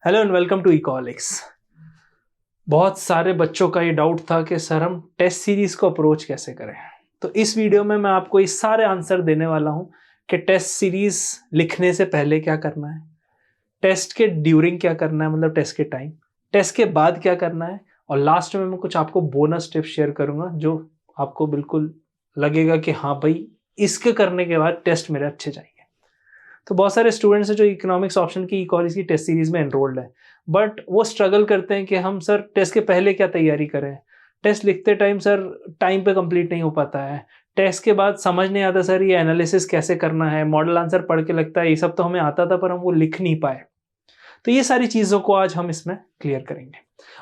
Hello and welcome to इकोलिक्स। बहुत सारे बच्चों का ये डाउट था कि सर हम टेस्ट सीरीज को अप्रोच कैसे करें। तो इस वीडियो में मैं आपको ये सारे आंसर देने वाला हूं कि टेस्ट सीरीज लिखने से पहले क्या करना है, टेस्ट के ड्यूरिंग क्या करना है, मतलब टेस्ट के टाइम, टेस्ट के बाद क्या करना है, और लास्ट में मैं कुछ आपको बोनस टिप्स शेयर करूंगा जो आपको बिल्कुल लगेगा कि हाँ भाई इसके करने के बाद टेस्ट मेरे अच्छे जाएंगे। तो बहुत सारे स्टूडेंट्स हैं जो इकोनॉमिक्स ऑप्शन की कॉलेज की टेस्ट सीरीज में एनरोल्ड है, बट वो स्ट्रगल करते हैं कि हम सर टेस्ट के पहले क्या तैयारी करें, टेस्ट लिखते टाइम सर टाइम पे कंप्लीट नहीं हो पाता है, टेस्ट के बाद समझ नहीं आता सर ये एनालिसिस कैसे करना है, मॉडल आंसर पढ़ के लगता है ये सब तो हमें आता था पर हम वो लिख नहीं पाए। तो ये सारी चीज़ों को आज हम इसमें क्लियर करेंगे।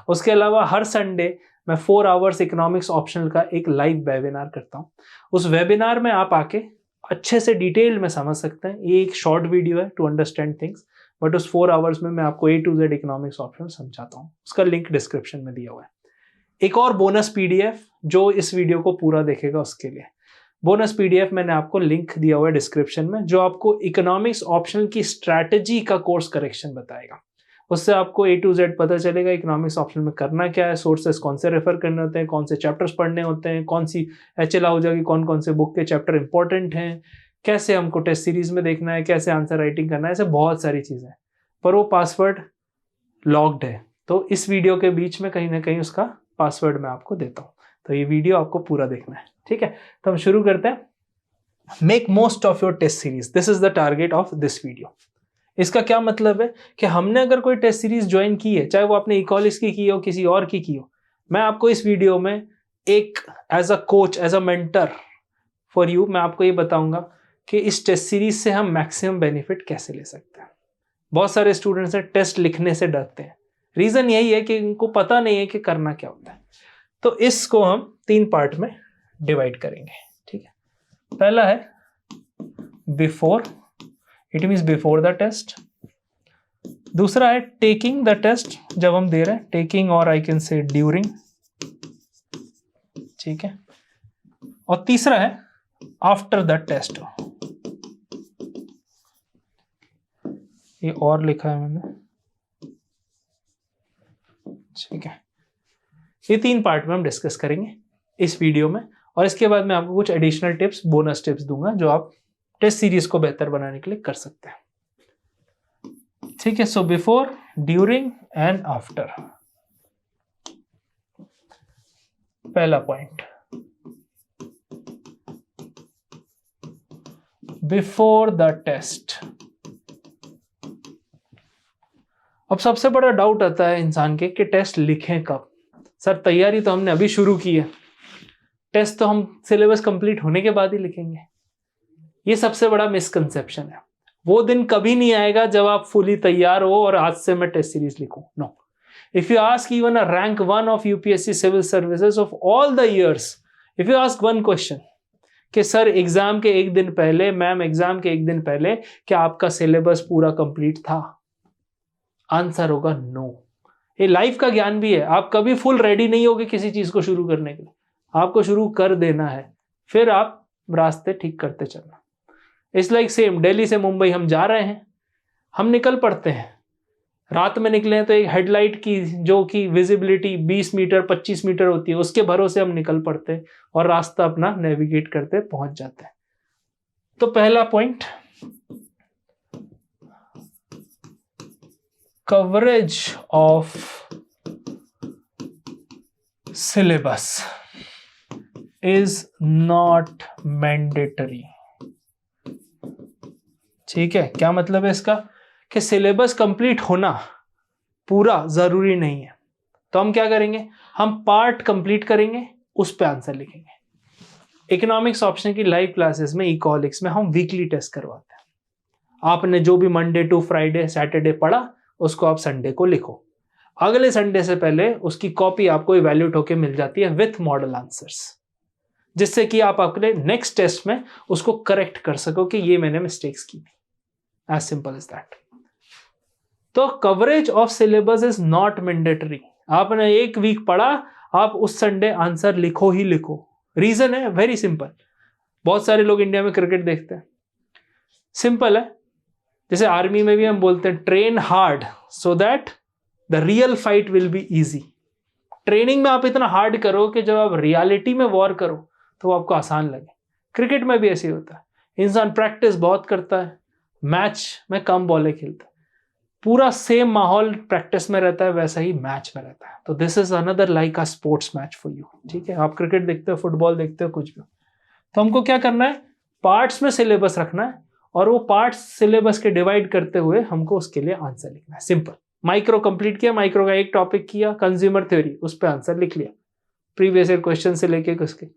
उसके अलावा हर संडे मैं 4 आवर्स इकोनॉमिक्स ऑप्शनल का एक लाइव वेबिनार करता हूँ। उस वेबिनार में आप आके अच्छे से डिटेल में समझ सकते हैं। ये एक शॉर्ट वीडियो है टू अंडरस्टैंड थिंग्स, बट उस 4 आवर्स में मैं आपको A to Z economics option समझाता हूँ। उसका लिंक डिस्क्रिप्शन में दिया हुआ है। एक और बोनस PDF जो इस वीडियो को पूरा देखेगा उसके लिए बोनस PDF मैंने आपको लिंक दिया हुआ है डिस्क्रिप्शन में, जो आपको इकोनॉमिक्स ऑप्शनल की स्ट्रैटेजी का कोर्स करेक्शन बताएगा। उससे आपको A to Z पता चलेगा इकोनॉमिक्स ऑप्शनल में करना क्या है, सोर्सेस कौन से रेफर करने होते हैं, कौन से चैप्टर्स पढ़ने होते हैं, कौन सी HL हो जाएगी, कौन कौन से बुक के चैप्टर इंपॉर्टेंट हैं, कैसे हमको टेस्ट सीरीज में देखना है, कैसे आंसर राइटिंग करना है, ऐसे बहुत सारी चीज़ें। पर वो पासवर्ड लॉक्ड है, तो इस वीडियो के बीच में कहीं ना कहीं उसका पासवर्ड मैं आपको देता हूँ। तो ये वीडियो आपको पूरा देखना है, ठीक है। तो हम शुरू करते हैं। Make most of your test series, this is the target of this video. इसका क्या मतलब है कि हमने अगर कोई टेस्ट सीरीज ज्वाइन की है, चाहे वो आपने इकोलिक्स की हो, किसी और की हो, मैं आपको इस वीडियो में एक as a coach, as a mentor for you, मैं आपको ये बताऊंगा कि इस टेस्ट सीरीज से हम मैक्सिमम बेनिफिट कैसे ले सकते हैं। बहुत सारे स्टूडेंट्स हैं टेस्ट लिखने से डरते हैं। रीजन यही है कि इनको पता नहीं है कि करना क्या होता है। तो इसको हम 3 पार्ट में डिवाइड करेंगे, ठीक है। पहला है before, it means before the test. दूसरा है टेकिंग द टेस्ट, जब हम दे रहे हैं, टेकिंग और आई कैन से ड्यूरिंग, ठीक है। और तीसरा है आफ्टर द टेस्ट। ये और लिखा है मैंने, ठीक है। ये 3 पार्ट में हम डिस्कस करेंगे इस वीडियो में, और इसके बाद मैं आपको कुछ एडिशनल टिप्स, बोनस टिप्स दूंगा जो आप टेस्ट सीरीज को बेहतर बनाने के लिए कर सकते हैं, ठीक है। So before, during and after. पहला पॉइंट, बिफोर द टेस्ट। अब सबसे बड़ा डाउट आता है इंसान के कि टेस्ट लिखें कब। सर तैयारी तो हमने अभी शुरू की है, टेस्ट तो हम सिलेबस कंप्लीट होने के बाद ही लिखेंगे। ये सबसे बड़ा मिसकंसेप्शन है। वो दिन कभी नहीं आएगा जब आप फुली तैयार हो और आज से मैं टेस्ट सीरीज लिखूं। No, if you ask even a rank 1 of UPSC civil services of all the years, if you ask one question कि सर एग्जाम के एक दिन पहले, मैम एग्जाम के एक दिन पहले क्या आपका सिलेबस पूरा कंप्लीट था, आंसर होगा नो। ये लाइफ का ज्ञान भी है। आप कभी फुल रेडी नहीं होगे किसी चीज को शुरू करने के लिए, आपको शुरू कर देना है, फिर आप रास्ते ठीक करते चलना। इट्स लाइक सेम, दिल्ली से मुंबई हम जा रहे हैं, हम निकल पड़ते हैं, रात में निकले हैं तो एक हेडलाइट की जो कि विजिबिलिटी 20 मीटर 25 मीटर होती है, उसके भरोसे हम निकल पड़ते हैं और रास्ता अपना नेविगेट करते पहुंच जाते हैं। तो पहला point, coverage of syllabus is not mandatory, ठीक है। क्या मतलब है इसका कि सिलेबस कंप्लीट होना पूरा जरूरी नहीं है। तो हम क्या करेंगे, हम पार्ट कंप्लीट करेंगे, उस पे आंसर लिखेंगे। इकोनॉमिक्स ऑप्शन की लाइव क्लासेस में, इकोलिक्स में हम वीकली टेस्ट करवाते हैं। आपने जो भी मंडे टू फ्राइडे सैटरडे पढ़ा उसको आप संडे को लिखो। अगले संडे से पहले उसकी कॉपी आपको इवैल्यूएट होके मिल जाती है विथ मॉडल आंसर्स, जिससे कि आप अपने नेक्स्ट टेस्ट में उसको करेक्ट कर सको कि ये मैंने मिस्टेक्स की थी। As simple as that. तो coverage of syllabus is not mandatory. आपने एक वीक पढ़ा, आप उस संडे आंसर लिखो ही लिखो। रीजन है वेरी सिंपल। बहुत सारे लोग इंडिया में क्रिकेट देखते हैं, सिंपल है। जैसे आर्मी में भी हम बोलते हैं train hard so that the real fight will be easy. Training में आप इतना हार्ड करो कि जब आप रियलिटी में वॉर करो तो वो आपको आसान लगे। क्रिकेट में भी ऐसे ही होता है, इंसान प्रैक्टिस बहुत करता है, मैच में कम बॉलें खेलता है, पूरा सेम माहौल प्रैक्टिस में रहता है वैसा ही मैच में रहता है। तो this is another like a sports match for you. ठीक है, आप क्रिकेट देखते हो, फुटबॉल देखते हो, कुछ भी। तो हमको क्या करना है, पार्ट्स में सिलेबस रखना है और वो पार्ट्स सिलेबस के डिवाइड करते हुए हमको उसके लिए आंसर लिखना है। सिंपल। माइक्रो कंप्लीट किया, माइक्रो का एक टॉपिक किया, कंज्यूमर थ्योरी, उस पर आंसर लिख लिया, प्रीवियस ईयर क्वेश्चन से लेके उसके।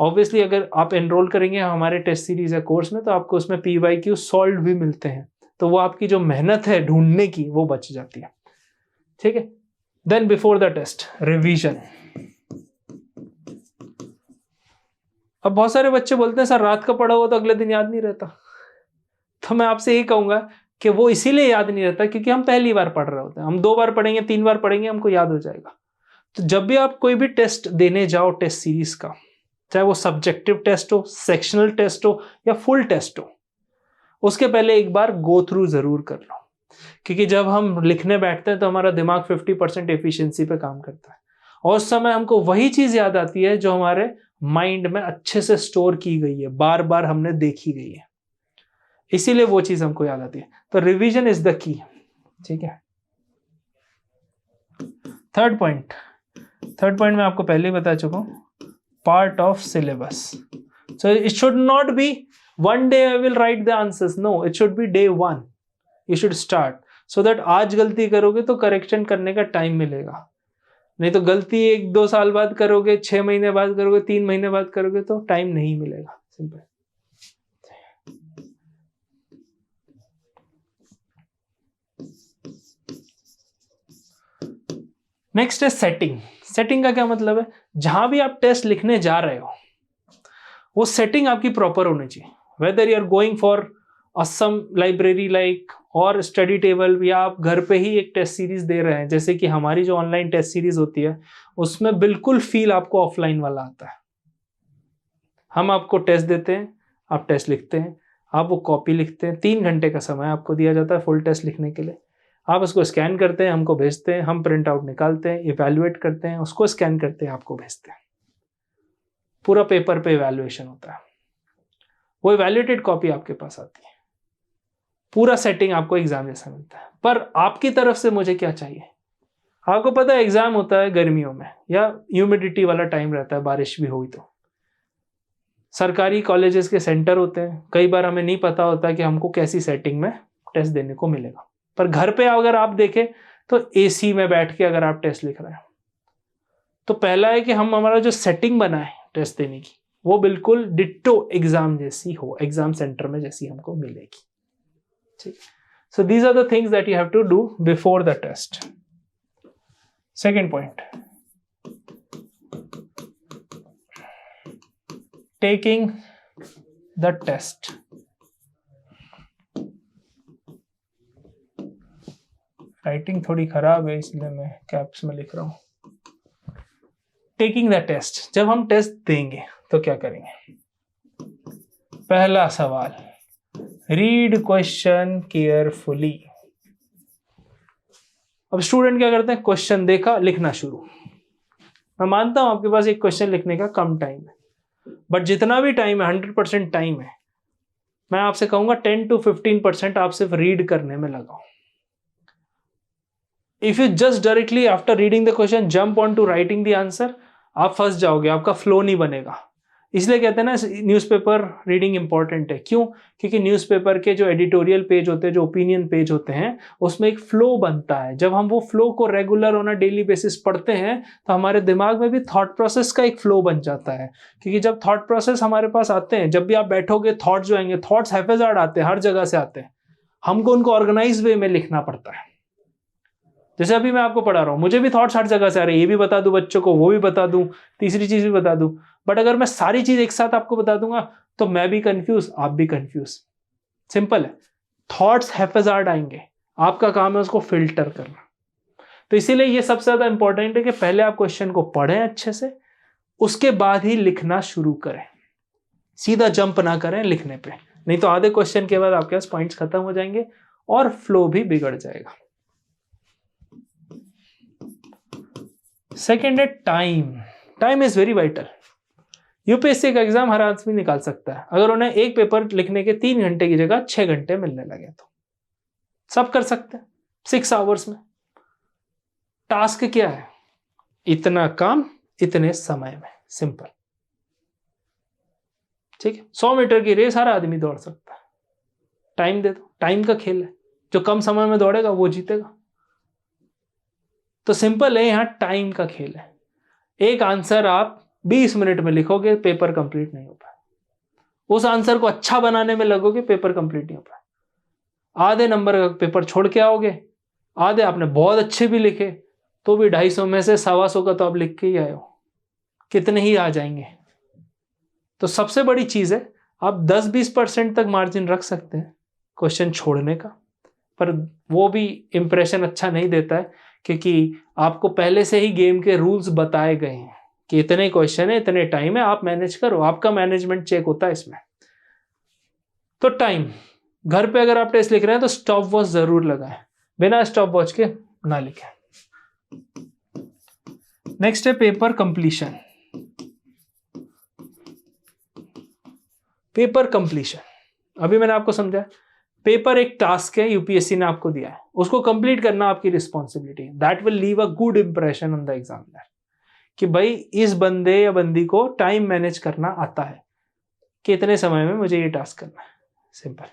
ऑब्वियसली अगर आप एनरोल करेंगे हमारे टेस्ट सीरीज या कोर्स में तो आपको उसमें PYQ सॉल्व भी मिलते हैं, तो वो आपकी जो मेहनत है ढूंढने की वो बच जाती है। ठीक है। Then before the test revision. अब बहुत सारे बच्चे बोलते हैं सर रात का पढ़ा हुआ तो अगले दिन याद नहीं रहता। तो मैं आपसे यही कहूंगा कि वो इसीलिए याद नहीं रहता क्योंकि हम पहली बार पढ़ रहे होते हैं। हम 2 बार पढ़ेंगे, 3 बार पढ़ेंगे, हमको याद हो जाएगा। तो जब भी आप कोई भी टेस्ट देने जाओ टेस्ट सीरीज का, चाहे वो सब्जेक्टिव टेस्ट हो, सेक्शनल टेस्ट हो या फुल टेस्ट हो, उसके पहले एक बार गो थ्रू जरूर कर लो। क्योंकि जब हम लिखने बैठते हैं तो हमारा दिमाग 50% एफिशिएंसी पे काम करता है और उस समय हमको वही चीज याद आती है जो हमारे माइंड में अच्छे से स्टोर की गई है, बार बार हमने देखी गई है, इसीलिए वो चीज हमको याद आती है। तो रिवीजन इज द की। ठीक है। थर्ड पॉइंट मैं आपको पहले ही बता चुका हूं, part of syllabus. So it should not be one day I will write the answers. No, it should be day 1. You should start so that आज गलती करोगे तो करेक्शन करने का टाइम मिलेगा। नहीं तो गलती 1-2 साल बाद करोगे, 6 महीने बाद करोगे, 3 महीने बाद करोगे तो टाइम नहीं मिलेगा। सिंपल। नेक्स्ट है सेटिंग। सेटिंग का क्या मतलब है, जहां भी आप टेस्ट लिखने जा रहे हो वो सेटिंग आपकी प्रॉपर होनी चाहिए। whether you are going for some library like और स्टडी टेबल, या आप घर पे ही एक टेस्ट सीरीज दे रहे हैं, जैसे कि हमारी जो ऑनलाइन टेस्ट सीरीज होती है उसमें बिल्कुल फील आपको ऑफलाइन वाला आता है। हम आपको टेस्ट देते हैं, आप टेस्ट लिखते हैं, आप वो कॉपी लिखते हैं, 3 घंटे का समय आपको दिया जाता है फुल टेस्ट लिखने के लिए। आप उसको स्कैन करते हैं, हमको भेजते हैं, हम प्रिंट आउट निकालते हैं, इवैल्यूएट करते हैं, उसको स्कैन करते हैं, आपको भेजते हैं। पूरा पेपर पे इवैल्यूएशन होता है, वो इवैल्यूएटेड कॉपी आपके पास आती है, पूरा सेटिंग आपको एग्जाम जैसा मिलता है। पर आपकी तरफ से मुझे क्या चाहिए, आपको पता है एग्जाम होता है गर्मियों में या ह्यूमिडिटी वाला टाइम रहता है, बारिश भी हुई तो। सरकारी कॉलेजेस के सेंटर होते हैं, कई बार हमें नहीं पता होता कि हमको कैसी सेटिंग में टेस्ट देने को मिलेगा। पर घर पे अगर आप देखें तो एसी में बैठ के अगर आप टेस्ट लिख रहे हैं तो पहला है कि हम हमारा जो सेटिंग बना है टेस्ट देने की वो बिल्कुल डिट्टो एग्जाम जैसी हो, एग्जाम सेंटर में जैसी हमको मिलेगी। ठीक। So these are the things that you have to do before the test. Second point, taking the test. Writing थोड़ी खराब है इसलिए मैं कैप्स में लिख रहा हूं। टेकिंग द टेस्ट, जब हम टेस्ट देंगे तो क्या करेंगे, पहला सवाल, रीड क्वेश्चन केयरफुली। अब स्टूडेंट क्या करते हैं, क्वेश्चन देखा, लिखना शुरू। मैं मानता हूं आपके पास एक क्वेश्चन लिखने का कम टाइम है, बट जितना भी टाइम है 100% टाइम है, मैं आपसे कहूंगा 10 to 15% आप सिर्फ रीड करने में लगाओ। If you just directly after reading the question jump on to writing the answer, आप फंस जाओगे, आपका फ्लो नहीं बनेगा। इसलिए कहते हैं ना न्यूज़पेपर रीडिंग इंपॉर्टेंट है। क्यों? क्योंकि न्यूज़पेपर के जो एडिटोरियल पेज होते हैं, जो ओपिनियन पेज होते हैं, उसमें एक फ्लो बनता है। जब हम वो फ्लो को regular on a daily basis पढ़ते हैं तो हमारे दिमाग में भी थॉट प्रोसेस का एक फ्लो बन जाता है। क्योंकि जब थॉट प्रोसेस हमारे पास आते हैं, जब भी आप बैठोगे थॉट जो आएंगे, थॉट्स हैफेजार्ड आते हैं, हर जगह से आते हैं, हमको उनको ऑर्गेनाइज वे में लिखना पड़ता है। जैसे अभी मैं आपको पढ़ा रहा हूँ, मुझे भी थॉट्स हर जगह से आ रहे हैं, ये भी बता दूं बच्चों को, वो भी बता दूं, तीसरी चीज भी बता दूं, बट अगर मैं सारी चीज एक साथ आपको बता दूंगा तो मैं भी कंफ्यूज, आप भी कंफ्यूज। सिंपल है, थॉट्स हैफेजार्ड आएंगे, आपका काम है उसको फिल्टर करना। तो इसीलिए ये सबसे ज्यादा इंपॉर्टेंट है कि पहले आप क्वेश्चन को पढ़ें अच्छे से, उसके बाद ही लिखना शुरू करें, सीधा जंप ना करें लिखने पे, नहीं तो आधे क्वेश्चन के बाद आपके पास पॉइंट्स खत्म हो जाएंगे और फ्लो भी बिगड़ जाएगा। सेकेंड है time. Time is very vital. UPSC का एग्जाम हर आदमी निकाल सकता है, अगर उन्हें एक पेपर लिखने के 3 घंटे की जगह 6 घंटे मिलने लगे तो सब कर सकते हैं 6 आवर्स में। टास्क क्या है? इतना काम इतने समय में, सिंपल। ठीक है, 100 मीटर की रेस हर आदमी दौड़ सकता है, टाइम दे दो, टाइम का खेल है, जो कम समय में दौड़ेगा वो जीतेगा। तो सिंपल है, यहां टाइम का खेल है। एक आंसर आप 20 मिनट में लिखोगे, पेपर कंप्लीट नहीं हो पाए। उस आंसर को अच्छा बनाने में लगोगे, पेपर कंप्लीट नहीं हो पाए। आधे नंबर का पेपर छोड़ के आओगे, आधे आपने बहुत अच्छे भी लिखे तो भी 250 में से 125 का तो आप लिख के ही आए हो, कितने ही आ जाएंगे। तो सबसे बड़ी चीज है, आप 10-20% तक मार्जिन रख सकते हैं क्वेश्चन छोड़ने का, पर वो भी इंप्रेशन अच्छा नहीं देता है, क्योंकि आपको पहले से ही गेम के रूल्स बताए गए हैं कि इतने क्वेश्चन है, इतने टाइम है, आप मैनेज करो। आपका मैनेजमेंट चेक होता है इसमें। तो टाइम, घर पे अगर आप टेस्ट लिख रहे हैं तो स्टॉप वॉच जरूर लगाएं, बिना स्टॉप वॉच के ना लिखें। नेक्स्ट है पेपर कंप्लीशन। पेपर कंप्लीशन, अभी मैंने आपको समझाया, पेपर एक टास्क है, यूपीएससी ने आपको दिया है, उसको कंप्लीट करना आपकी रिस्पॉन्सिबिलिटी है। That will leave a good impression on the examiner कि भाई इस बंदे या बंदी को टाइम मैनेज करना आता है, कि इतने समय में मुझे ये टास्क करना है, सिंपल।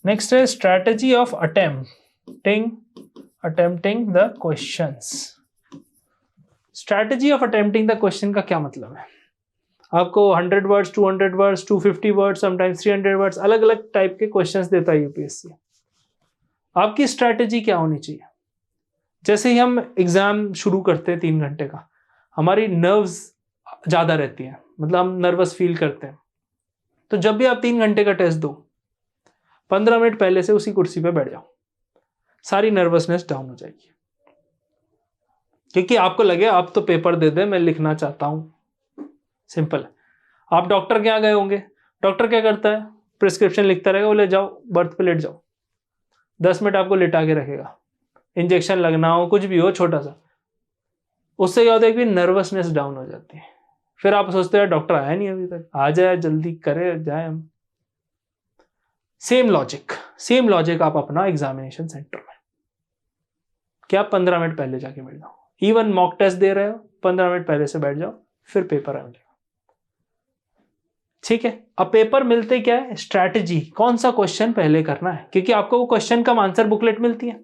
नेक्स्ट है strategy of attempting the questions. Strategy of attempting the question का क्या मतलब है? आपको 100 words, 200 words, 250 words, sometimes 300 words, अलग अलग टाइप के क्वेश्चंस देता है यूपीएससी। आपकी स्ट्रैटेजी क्या होनी चाहिए? जैसे ही हम एग्जाम शुरू करते हैं 3 घंटे का, हमारी नर्व्स ज्यादा रहती हैं, मतलब हम नर्वस फील करते हैं। तो जब भी आप 3 घंटे का टेस्ट दो, 15 मिनट पहले से उसी कुर्सी पे बैठ जाओ, सारी नर्वसनेस डाउन हो जाएगी। क्योंकि आपको लगे आप तो पेपर दे दे, मैं लिखना चाहता हूं। सिंपल। आप डॉक्टर के यहाँ गए होंगे, डॉक्टर क्या करता है? प्रिस्क्रिप्शन लिखता रहेगा, बोले जाओ बर्थ पे लेट जाओ, 10 मिनट आपको लिटा के रखेगा, इंजेक्शन लगना हो, कुछ भी हो छोटा सा, उससे क्या होता है कि नर्वसनेस डाउन हो जाती है। फिर आप सोचते हैं डॉक्टर आया नहीं अभी तक, आ जाए, जल्दी करे जाए हम। सेम लॉजिक आप अपना एग्जामिनेशन सेंटर में, क्या 15 मिनट पहले जाके बैठ जाओ। इवन मॉक टेस्ट दे रहे हो, 15 मिनट पहले से बैठ जाओ, फिर पेपर आ जाएगा। ठीक है, अब पेपर मिलते क्या है? स्ट्रैटेजी, कौन सा क्वेश्चन पहले करना है, क्योंकि आपको वो क्वेश्चन कम आंसर बुकलेट मिलती है।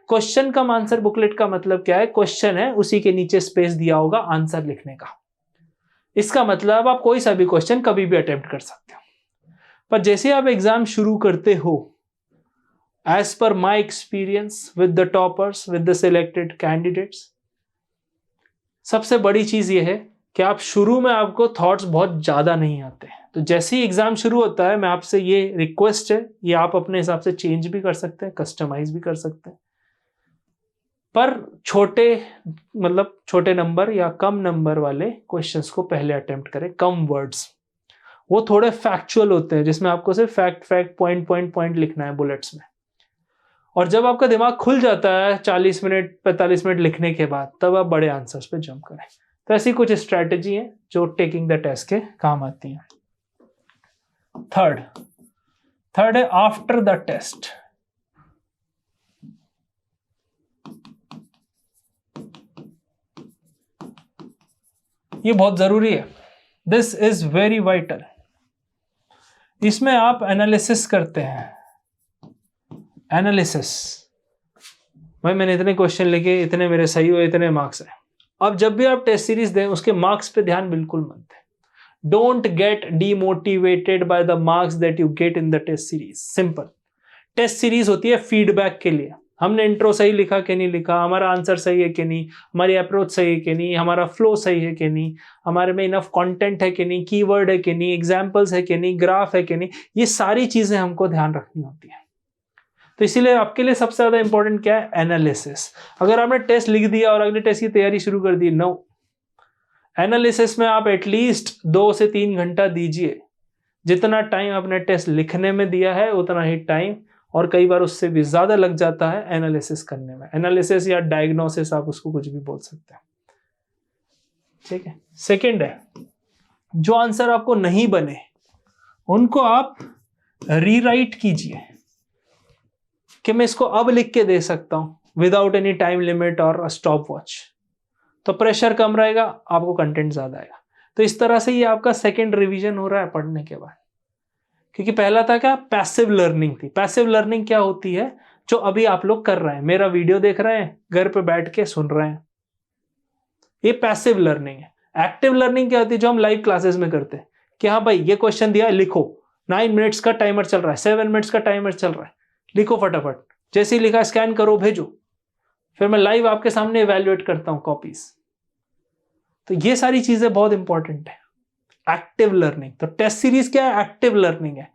क्वेश्चन कम आंसर बुकलेट का मतलब क्या है? क्वेश्चन है, उसी के नीचे स्पेस दिया होगा आंसर लिखने का। इसका मतलब आप कोई सा भी क्वेश्चन कभी भी अटेम्प्ट कर सकते हो। पर जैसे आप एग्जाम शुरू करते हो, as per my experience with the toppers, with the selected candidates, सबसे बड़ी चीज ये है कि आप शुरू में आपको थॉट्स बहुत ज्यादा नहीं आते हैं। तो जैसे ही एग्जाम शुरू होता है, मैं आपसे ये रिक्वेस्ट है, ये आप अपने हिसाब से चेंज भी कर सकते हैं, कस्टमाइज भी कर सकते हैं, पर छोटे नंबर या कम नंबर वाले क्वेश्चंस को पहले अटेम्प्ट करें, कम वर्ड्स। वो थोड़े फैक्चुअल होते हैं, जिसमें आपको सिर्फ फैक्ट पॉइंट लिखना है बुलेट्स में। और जब आपका दिमाग खुल जाता है 40 मिनट 45 मिनट लिखने के बाद, तब आप बड़े आंसर्स पे जंप करें। तो ऐसी कुछ स्ट्रैटेजी है जो टेकिंग द टेस्ट के काम आती हैं। थर्ड है आफ्टर द टेस्ट। ये बहुत जरूरी है, दिस इज वेरी वाइटल। इसमें आप एनालिसिस करते हैं। एनालिसिस, भाई मैंने इतने क्वेश्चन लिखे, इतने मेरे सही हुए, इतने मार्क्स हैं। अब जब भी आप टेस्ट सीरीज दें, उसके मार्क्स पे ध्यान बिल्कुल मत दें। Don't get demotivated by the marks that you get in the test series. Simple. Test series होती है फीडबैक के लिए। हमने इंट्रो सही लिखा कि नहीं लिखा, हमारा आंसर सही है कि नहीं, हमारी अप्रोच सही है कि नहीं, हमारा फ्लो सही है कि नहीं, हमारे में इनफ कंटेंट है कि नहीं, कीवर्ड है कि नहीं, एग्जांपल्स है कि नहीं, ग्राफ है कि नहीं, ये सारी चीजें हमको ध्यान रखनी होती है। तो इसीलिए आपके लिए सबसे ज्यादा इंपॉर्टेंट क्या है? एनालिसिस। अगर आपने टेस्ट लिख दिया और अगले टेस्ट की तैयारी शुरू कर दी, नो। एनालिसिस में आप एटलीस्ट 2 से 3 घंटा दीजिए, जितना टाइम आपने टेस्ट लिखने में दिया है उतना ही टाइम और कई बार उससे भी ज्यादा लग जाता है एनालिसिस करने में। एनालिसिस या डायग्नोसिस आप उसको कुछ भी बोल सकते हैं, ठीक है। सेकंड है, जो आंसर आपको नहीं बने उनको आप रीराइट कीजिए कि मैं इसको अब लिख के दे सकता हूं विदाउट एनी टाइम लिमिट और स्टॉप वॉच, तो प्रेशर कम रहेगा, आपको कंटेंट ज्यादा आएगा। तो इस तरह से ये आपका सेकंड रिवीजन हो रहा है पढ़ने के बाद। क्योंकि पहला था क्या, पैसिव लर्निंग थी। पैसिव लर्निंग क्या होती है, जो अभी आप लोग कर रहे हैं, मेरा वीडियो देख रहे हैं, घर पे बैठ के सुन रहे हैं, ये पैसिव लर्निंग है। एक्टिव लर्निंग क्या होती है, जो हम लाइव क्लासेस में करते हैं कि हाँ भाई ये क्वेश्चन दिया है लिखो, 9 मिनट्स का टाइमर चल रहा है, 7 मिनट्स का टाइमर चल रहा है, लिखो फटाफट, जैसे ही लिखा स्कैन करो भेजो, फिर मैं लाइव आपके सामने इवैल्यूएट करता हूं कॉपीज। तो ये सारी चीजें बहुत इंपॉर्टेंट है, एक्टिव लर्निंग। तो टेस्ट सीरीज क्या है, एक्टिव लर्निंग है।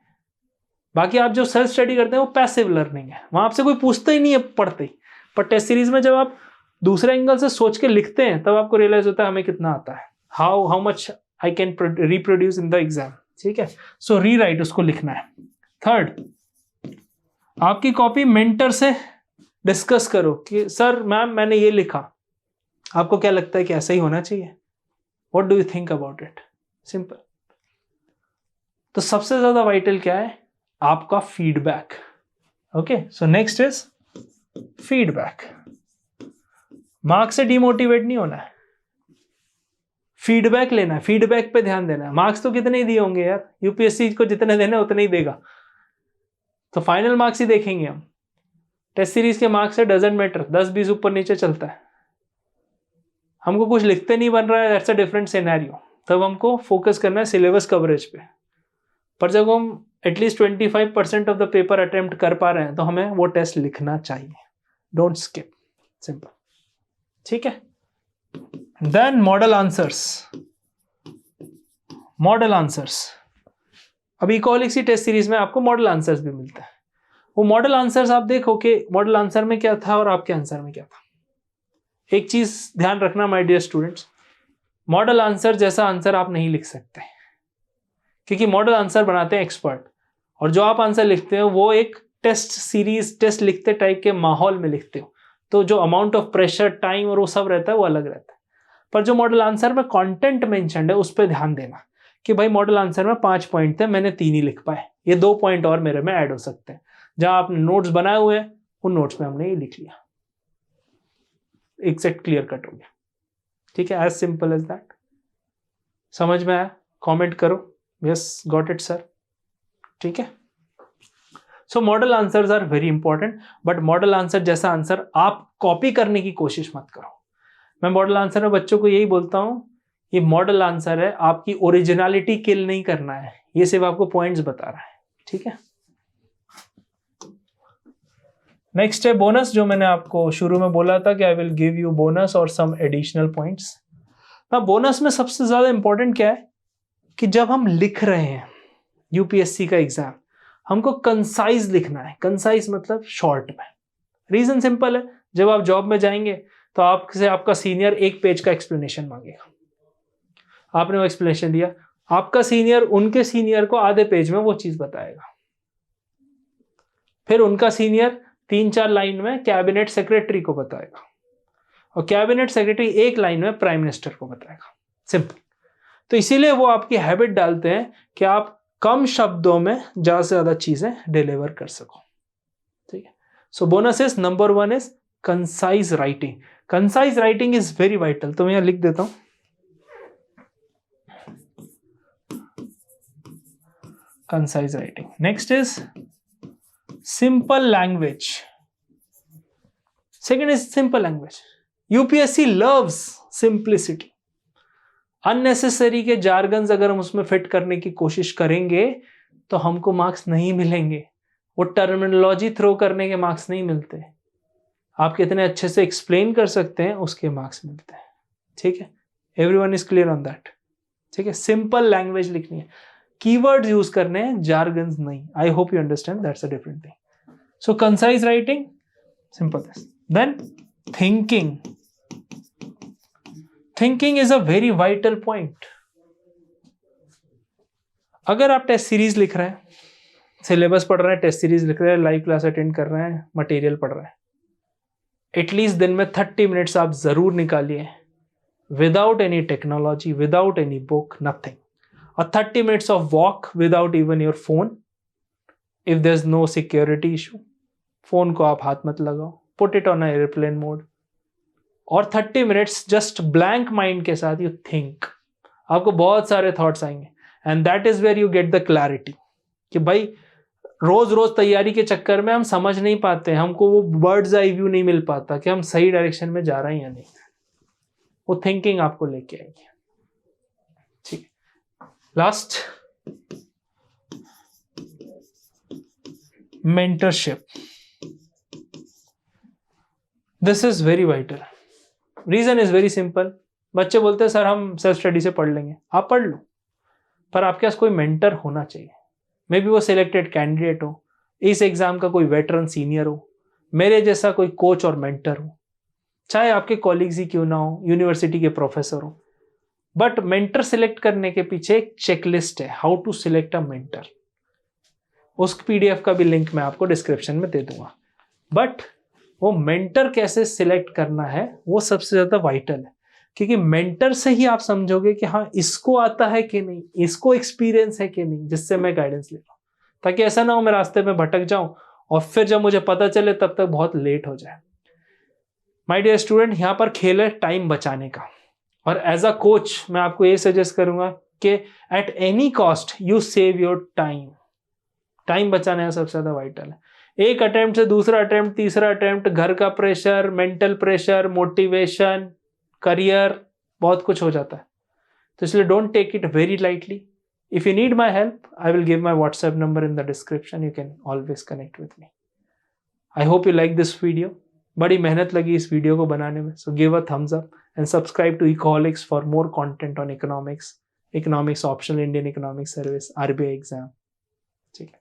बाकी आप जो सेल्फ स्टडी करते हैं वो पैसिव लर्निंग है, वहां आपसे कोई पूछता ही नहीं है पढ़ते ही। पर टेस्ट सीरीज में जब आप दूसरे एंगल से सोच के लिखते हैं तब आपको रियलाइज होता है हमें कितना आता है, how much I can reproduce in the exam, ठीक है। सो रीराइट, उसको लिखना है। थर्ड, आपकी कॉपी मेंटर से डिस्कस करो कि सर मैम मैंने ये लिखा, आपको क्या लगता है कि ऐसा ही होना चाहिए, what do you think about it, simple. तो सबसे ज्यादा वाइटल क्या है, आपका feedback. Okay, so next is feedback. Marks से डिमोटिवेट नहीं होना है, फीडबैक लेना है, फीडबैक पे ध्यान देना है। मार्क्स तो कितने ही दिए होंगे यार, यूपीएससी को जितने देने उतने ही देगा, तो फाइनल मार्क्स ही देखेंगे हम। टेस्ट सीरीज के मार्क्स से डजंट मैटर, 10-20 ऊपर नीचे चलता है। हमको कुछ लिखते नहीं बन रहा है, दैट्स अ डिफरेंट सिनेरियो, तब हमको फोकस करना है सिलेबस कवरेज पे। पर जब हम at least 25% of the paper attempt कर पा रहे हैं तो हमें वो टेस्ट लिखना चाहिए, डोंट स्किप, सिंपल, ठीक है। Then model answers. Model answers, अभी इकोलिक्स टेस्ट सीरीज में आपको मॉडल आंसर्स भी मिलता है। वो मॉडल आंसर्स आप देखो कि मॉडल आंसर में क्या था और आपके आंसर में क्या था। एक चीज ध्यान रखना my dear students, model answer जैसा आंसर आप नहीं लिख सकते, क्योंकि मॉडल आंसर बनाते हैं एक्सपर्ट, और जो आप आंसर लिखते हो वो एक टेस्ट सीरीज, टेस्ट लिखते टाइप के माहौल में लिखते हो, तो जो अमाउंट ऑफ प्रेशर, टाइम और वो सब रहता है वो अलग रहता है। पर जो मॉडल आंसर में कंटेंट मेंशन्ड है उस पर ध्यान देना कि भाई मॉडल आंसर में 5 पॉइंट थे, मैंने 3 ही लिख पाए, ये 2 पॉइंट और मेरे में ऐड हो सकते हैं। जहां आपने नोट्स बनाए हुए हैं उन नोट्स में हमने ये लिख लिया, एग्जैक्ट क्लियर कट हो गया, ठीक है। As simple as that. समझ में आया, कमेंट करो, यस गॉट इट सर, ठीक है। So model answers are very important, but model answer जैसा आंसर आप कॉपी करने की कोशिश मत करो। मैं मॉडल आंसर में बच्चों को यही बोलता हूं, ये मॉडल आंसर है, आपकी ओरिजिनलिटी किल नहीं करना है, ये सिर्फ आपको पॉइंट्स बता रहा है, ठीक है। नेक्स्ट है बोनस, जो मैंने आपको शुरू में बोला था कि आई विल गिव यू बोनस और सम एडिशनल पॉइंट्स। ना बोनस में सबसे ज्यादा इंपॉर्टेंट क्या है कि जब हम लिख रहे हैं यूपीएससी का एग्जाम, हमको कंसाइज लिखना है। कंसाइज मतलब शॉर्ट में। रीजन सिंपल है, जब आप जॉब में जाएंगे तो आपसे आपका सीनियर 1 पेज का एक्सप्लेनेशन मांगेगा, आपने वो एक्सप्लेनेशन दिया, आपका सीनियर उनके सीनियर को आधे पेज में वो चीज बताएगा, फिर उनका सीनियर 3-4 लाइन में कैबिनेट सेक्रेटरी को बताएगा, और कैबिनेट सेक्रेटरी 1 लाइन में प्राइम मिनिस्टर को बताएगा, सिंपल। तो इसीलिए वो आपकी हैबिट डालते हैं कि आप कम शब्दों में ज्यादा से ज्यादा चीजें डिलीवर कर सको, ठीक है। सो bonus is number 1 is concise writing. Concise writing is very vital, तो मैं यहां लिख देता हूं, concise writing. Next is simple language. Second is simple language. UPSC loves simplicity. Unnecessary के जार्गन्स अगर हम उसमें फिट करने की कोशिश करेंगे तो हमको मार्क्स नहीं मिलेंगे, वो टर्मिनोलॉजी थ्रो करने के मार्क्स नहीं मिलते, आप कितने अच्छे से एक्सप्लेन कर सकते हैं उसके मार्क्स मिलते हैं, ठीक है। Everyone is clear on that, ठीक है। सिंपल लैंग्वेज लिखनी है, कीवर्ड्स यूज करने हैं, जार्गन्स नहीं। आई hope you understand, that's a different thing. So concise writing, simple this. Than thinking. Thinking is a very vital point. अगर आप टेस्ट सीरीज लिख रहे हैं, सिलेबस पढ़ रहे हैं, टेस्ट सीरीज लिख रहे हैं, लाइव क्लास अटेंड कर रहे हैं, मटेरियल पढ़ रहे हैं, एटलीस्ट दिन में 30 मिनट्स आप जरूर निकालिए, without any technology, without any book, nothing. और 30 minutes of walk without even your phone. If there is no security issue, phone को आप हाथ मत लगाओ, put it on airplane mode. और 30 मिनट्स जस्ट ब्लैंक माइंड के साथ यू थिंक. आपको बहुत सारे थॉट्स आएंगे and that is where you get the clarity कि भाई रोज रोज तैयारी के चक्कर में हम समझ नहीं पाते, हमको वो बर्ड्स आई व्यू नहीं मिल पाता कि हम सही डायरेक्शन में जा रहे हैं या नहीं. वो थिंकिंग आपको लेके आएगी. ठीक. Last, mentorship. This is very vital. Reason is very simple. बच्चे बोलते हैं सर हम सेल्फ स्टडी से पढ़ लेंगे. आप पढ़ लो, पर आपके पास कोई मेंटर होना चाहिए. मे बी वो सिलेक्टेड कैंडिडेट हो, इस एग्जाम का कोई वेटरन सीनियर हो, मेरे जैसा कोई कोच और मेंटर हो, चाहे आपके कॉलीग्स ही क्यों ना हो, यूनिवर्सिटी के प्रोफेसर हो. बट मेंटर सिलेक्ट करने के पीछे एक चेकलिस्ट है, how to select a mentor. उस पीडीएफ का भी लिंक मैं आपको डिस्क्रिप्शन में दे दूंगा. बट वो मेंटर कैसे सिलेक्ट करना है वो सबसे ज्यादा वाइटल है, क्योंकि मेंटर से ही आप समझोगे कि हाँ इसको आता है कि नहीं, इसको एक्सपीरियंस है कि नहीं, जिससे मैं गाइडेंस ले रहा हूँ. ताकि ऐसा ना हो मैं रास्ते में भटक जाऊं और फिर जब मुझे पता चले तब तक बहुत लेट हो जाए. माय डियर स्टूडेंट, यहाँ पर खेल है टाइम बचाने का. और एज अ कोच मैं आपको ये सजेस्ट करूंगा कि at any cost you save your time. Time बचाने का सबसे ज्यादा वाइटल है. एक अटेम्प्ट से दूसरा अटेम्प्ट, तीसरा अटेम्प्ट, घर का pressure, mental pressure, motivation, career, बहुत कुछ हो जाता है. तो इसलिए don't take it very lightly. If you need my help, I will give my WhatsApp number in the description. You can always connect with me. I hope you like this video. बड़ी मेहनत लगी इस video को बनाने में, so give a thumbs up and subscribe to Ecoholics for more content on economics optional, Indian economic service, RBI exam. ठीक है,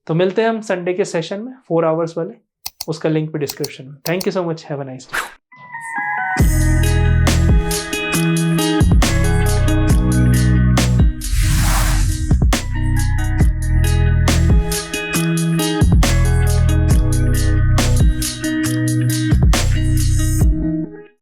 तो मिलते हैं हम संडे के सेशन में 4 आवर्स वाले. उसका लिंक भी डिस्क्रिप्शन में. Thank you so much. Have a nice day.